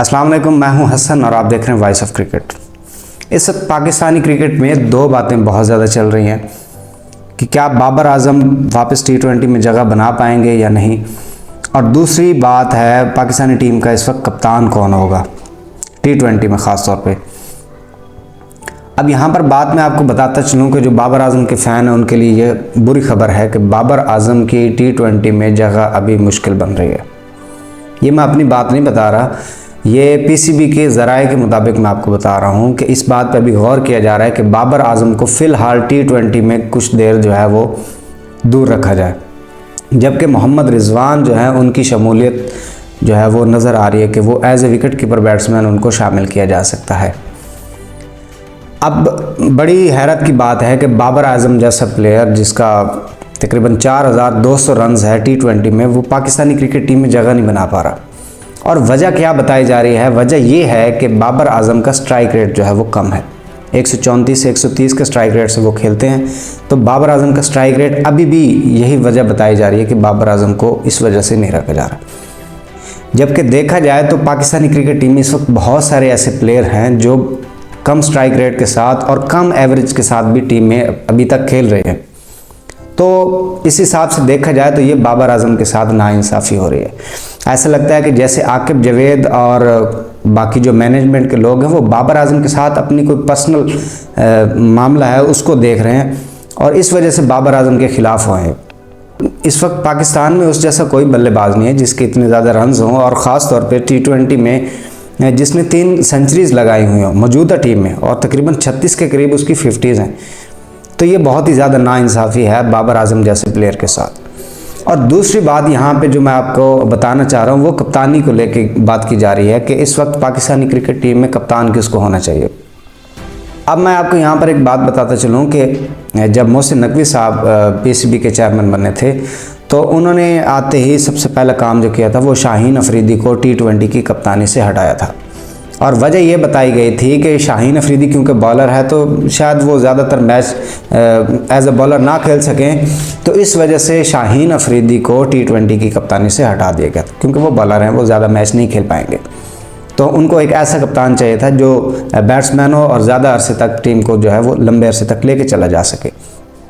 अस्सलाम वालेकुम, मैं हूं हसन और आप देख रहे हैं वॉइस ऑफ क्रिकेट। इस वक्त पाकिस्तानी क्रिकेट में दो बातें बहुत ज़्यादा चल रही हैं कि क्या बाबर आजम वापस T20 में जगह बना पाएंगे या नहीं, और दूसरी बात है पाकिस्तानी टीम का इस वक्त कप्तान कौन होगा T20 में ख़ास तौर पे। अब यहाँ पर बात मैं आपको बताता चलूँ कि जो बाबर आजम के फ़ैन हैं उनके लिए ये बुरी खबर है कि बाबर आजम की T20 में जगह अभी मुश्किल बन रही है। ये मैं अपनी बात नहीं बता रहा, ये PCB के ज़राए के मुताबिक मैं आपको बता रहा हूँ कि इस बात पर अभी गौर किया जा रहा है कि बाबर आजम को फ़िलहाल T20 में कुछ देर जो है वो दूर रखा जाए, जबकि मोहम्मद रिजवान जो है उनकी शमूलियत जो है वो नज़र आ रही है कि वो as a wicket keeper batsman उनको शामिल किया जा सकता है। अब बड़ी हैरत की बात है कि बाबर आजम जैसा प्लेयर जिसका तकरीबन 4200 रन्स है T20 में, वो पाकिस्तानी क्रिकेट टीम में जगह नहीं बना पा रहा। और वजह क्या बताई जा रही है? वजह ये है कि बाबर आजम का स्ट्राइक रेट जो है वो कम है, 134 से 130 के स्ट्राइक रेट से वो खेलते हैं। तो बाबर आजम का स्ट्राइक रेट अभी भी, यही वजह बताई जा रही है कि बाबर आजम को इस वजह से नहीं रखा जा रहा। जबकि देखा जाए तो पाकिस्तानी क्रिकेट टीम में इस वक्त बहुत सारे ऐसे प्लेयर हैं जो कम स्ट्राइक रेट के साथ और कम एवरेज के साथ भी टीम में अभी तक खेल रहे हैं। तो इस हिसाब से देखा जाए तो ये बाबर आजम के साथ नाइंसाफ़ी हो रही है। ऐसा लगता है कि जैसे आकिब जावेद और बाकी जो मैनेजमेंट के लोग हैं वो बाबर आजम के साथ अपनी कोई पर्सनल मामला है उसको देख रहे हैं और इस वजह से बाबर आजम के ख़िलाफ़ हुए हैं। इस वक्त पाकिस्तान में उस जैसा कोई बल्लेबाज नहीं है जिसके इतने ज़्यादा रन्स हों, और ख़ास तौर पे T20 में जिसने 3 सेंचुरीज़ लगाई हुई हों मौजूदा टीम में, और तकरीबन 36 के करीब उसकी 50s हैं। तो ये बहुत ही ज़्यादा नाइंसाफ़ी है बाबर आजम जैसे प्लेयर के साथ। और दूसरी बात यहाँ पे जो मैं आपको बताना चाह रहा हूँ वो कप्तानी को लेके बात की जा रही है कि इस वक्त पाकिस्तानी क्रिकेट टीम में कप्तान किसको होना चाहिए। अब मैं आपको यहाँ पर एक बात बताता चलूँ कि जब मोहसिन नकवी साहब PCB के चेयरमैन बने थे तो उन्होंने आते ही सबसे पहला काम जो किया था वो शाहीन अफरीदी को T20 की कप्तानी से हटाया था। और वजह ये बताई गई थी कि शाहीन अफरीदी क्योंकि बॉलर है तो शायद वो ज़्यादातर मैच एज ए बॉलर ना खेल सकें, तो इस वजह से शाहीन अफरीदी को T20 की कप्तानी से हटा दिया गया था। क्योंकि वो बॉलर हैं, वो ज़्यादा मैच नहीं खेल पाएंगे, तो उनको एक ऐसा कप्तान चाहिए था जो बैट्समैन हो और ज़्यादा अरसे तक टीम को जो है वो लंबे अरसे तक लेके चला जा सके।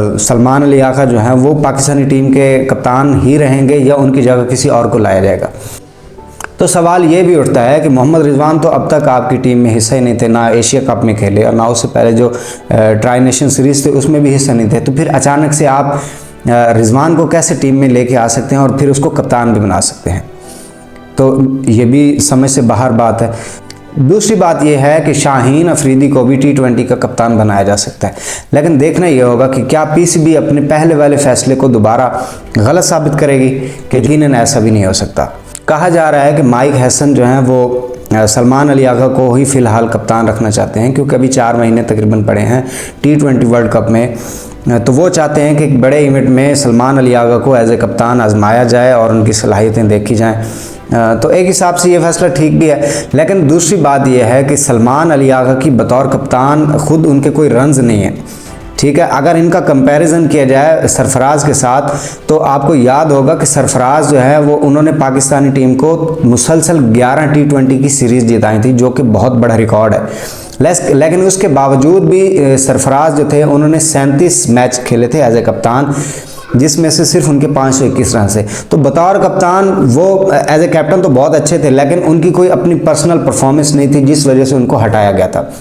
सलमान अली आका जो हैं वो पाकिस्तानी टीम के कप्तान ही रहेंगे या उनकी जगह किसी और को लाया जाएगा। तो सवाल ये भी उठता है कि मोहम्मद रिजवान तो अब तक आपकी टीम में हिस्सा ही नहीं थे, ना एशिया कप में खेले और ना उससे पहले जो ट्राई नेशन सीरीज़ थे उसमें भी हिस्सा नहीं थे। तो फिर अचानक से आप रिजवान को कैसे टीम में लेके आ सकते हैं और फिर उसको कप्तान भी बना सकते हैं? तो ये भी समझ से बाहर बात है। दूसरी बात यह है कि शाहीन अफरीदी को भी T20 का कप्तान बनाया जा सकता है, लेकिन देखना यह होगा कि क्या PCB अपने पहले वाले फैसले को दोबारा गलत साबित करेगी, कि यकीनन ऐसा भी नहीं हो सकता। कहा जा रहा है कि माइक हैसन जो हैं वो सलमान अली आगा को ही फ़िलहाल कप्तान रखना चाहते हैं, क्योंकि अभी 4 महीने तकरीबन पड़े हैं T20 वर्ल्ड कप में। तो वो चाहते हैं कि एक बड़े इवेंट में सलमान अली आगा को एज ए कप्तान आजमाया जाए और उनकी सलाहियतें देखी जाएँ। तो एक हिसाब से ये फैसला ठीक भी है, लेकिन दूसरी बात यह है कि सलमान अली आगा की बतौर कप्तान ख़ुद उनके कोई रन्स नहीं है, ठीक है। अगर इनका कंपैरिजन किया जाए सरफराज के साथ तो आपको याद होगा कि सरफराज जो है वो उन्होंने पाकिस्तानी टीम को मुसलसल 11 T20 की सीरीज़ जिताई थी, जो कि बहुत बड़ा रिकॉर्ड है। लेकिन उसके बावजूद भी सरफराज जो थे उन्होंने 37 मैच खेले थे एज ए कप्तान, जिसमें से सिर्फ उनके 521 रन से। तो बतौर कप्तान वो एज ए कैप्टन तो बहुत अच्छे थे, लेकिन उनकी कोई अपनी पर्सनल परफॉर्मेंस नहीं थी जिस वजह से उनको हटाया गया था।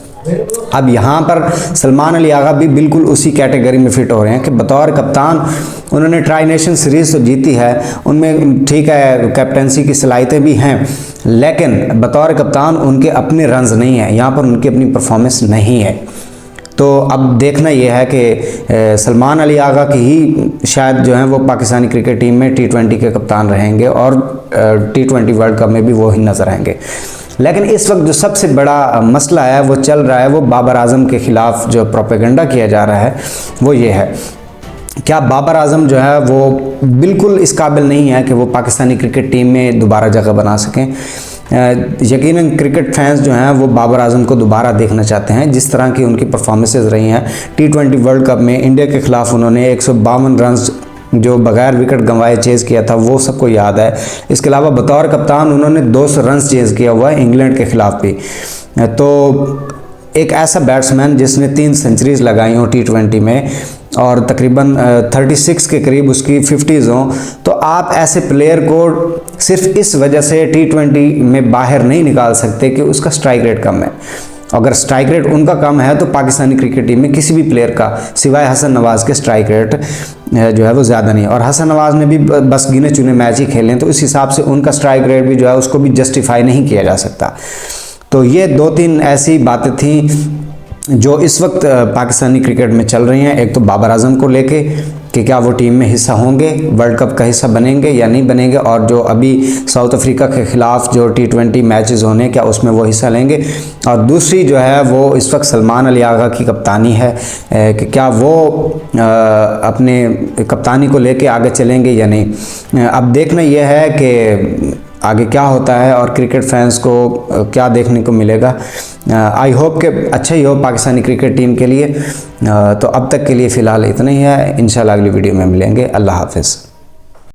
अब यहाँ पर सलमान अली आगा भी बिल्कुल उसी कैटेगरी में फिट हो रहे हैं कि बतौर कप्तान उन्होंने ट्राई नेशन सीरीज़ तो जीती है, उनमें ठीक है कैप्टनसी की सलाहियतें भी हैं, लेकिन बतौर कप्तान उनके अपने रन्स नहीं हैं, यहाँ पर उनकी अपनी परफॉर्मेंस नहीं है। तो अब देखना यह है कि सलमान अली आगा की ही शायद जो है वो पाकिस्तानी क्रिकेट टीम में T20 के कप्तान रहेंगे और T20 वर्ल्ड कप में भी वो ही नज़र आएंगे। लेकिन इस वक्त जो सबसे बड़ा मसला है वो चल रहा है, वो बाबर आजम के ख़िलाफ़ जो प्रोपेगेंडा किया जा रहा है वो ये है, क्या बाबर आजम जो है वो बिल्कुल इस काबिल नहीं है कि वो पाकिस्तानी क्रिकेट टीम में दोबारा जगह बना सकें। यकीनन क्रिकेट फैंस जो हैं वो बाबर आजम को दोबारा देखना चाहते हैं, जिस तरह की उनकी परफॉर्मेंसेज रही हैं। T20 वर्ल्ड कप में इंडिया के ख़िलाफ़ उन्होंने 152 रन जो बगैर विकेट गंवाए चेज़ किया था, वो सबको याद है। इसके अलावा बतौर कप्तान उन्होंने 200 रन चेज़ किया हुआ है इंग्लैंड के ख़िलाफ़ भी। तो एक ऐसा बैट्समैन जिसने 3 सेंचुरीज़ लगाई हो T20 में और तकरीबन 36 के करीब उसकी 50s हों, तो आप ऐसे प्लेयर को सिर्फ इस वजह से T20 में बाहर नहीं निकाल सकते कि उसका स्ट्राइक रेट कम है। अगर स्ट्राइक रेट उनका कम है तो पाकिस्तानी क्रिकेट टीम में किसी भी प्लेयर का सिवाय हसन नवाज़ के स्ट्राइक रेट जो है वो ज़्यादा नहीं है। और हसन नवाज़ ने भी बस गिने चुने मैच ही खेले हैं, तो इस हिसाब से उनका स्ट्राइक रेट भी जो है उसको भी जस्टिफाई नहीं किया जा सकता। तो ये 2-3 ऐसी बातें थी जो इस वक्त पाकिस्तानी क्रिकेट में चल रही हैं। एक तो बाबर आजम को लेके कि क्या वो टीम में हिस्सा होंगे, वर्ल्ड कप का हिस्सा बनेंगे या नहीं बनेंगे, और जो अभी साउथ अफ्रीका के ख़िलाफ़ जो T20 मैचेस होने, क्या उसमें वो हिस्सा लेंगे। और दूसरी जो है वो इस वक्त सलमान अली आगा की कप्तानी है कि क्या वो अपने कप्तानी को लेके आगे चलेंगे या नहीं। अब देखना यह है कि आगे क्या होता है और क्रिकेट फैंस को क्या देखने को मिलेगा। आई होप कि अच्छा ही हो पाकिस्तानी क्रिकेट टीम के लिए। तो अब तक के लिए फ़िलहाल इतना ही है। इंशाल्लाह अगली वीडियो में मिलेंगे। अल्लाह हाफ़िज़।